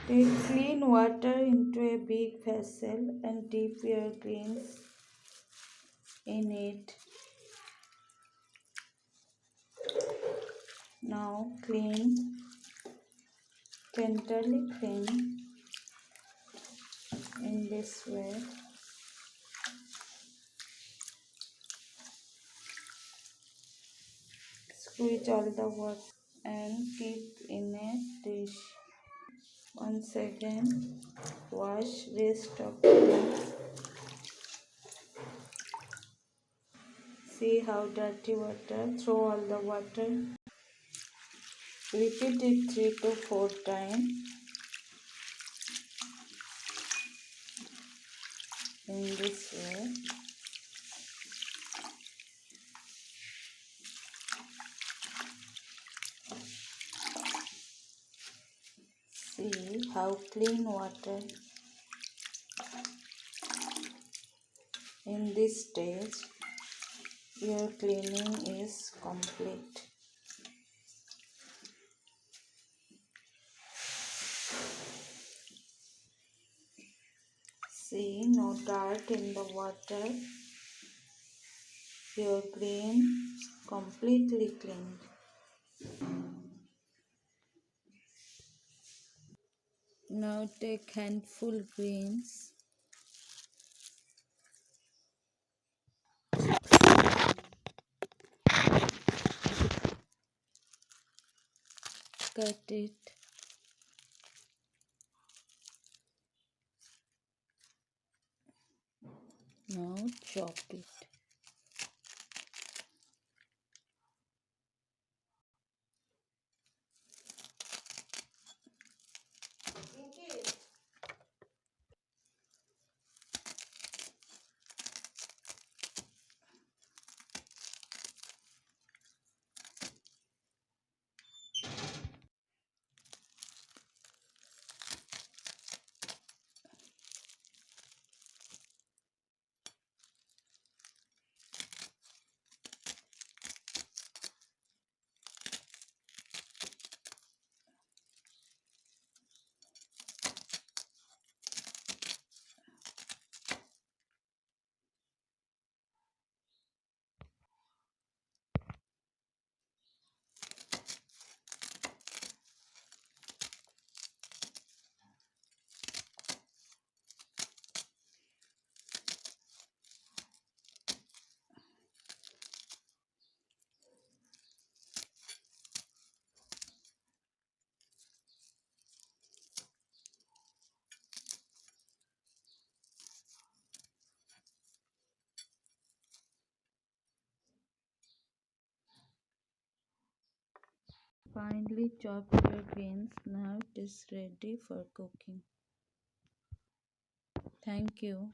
Take clean water into a big vessel and dip your greens in it. Now tenderly clean in this way. Squeeze all the water and keep in a dish. Once again, wash rest of greens. See how dirty water, throw all the water. Repeat it 3 to 4 times in this way. See how clean water. In this stage, your cleaning is complete. See, no dirt in the water. Your green completely cleaned. Now take handful greens. Cut it. Now chop it. Finely chop your greens. Now it is ready for cooking. Thank you.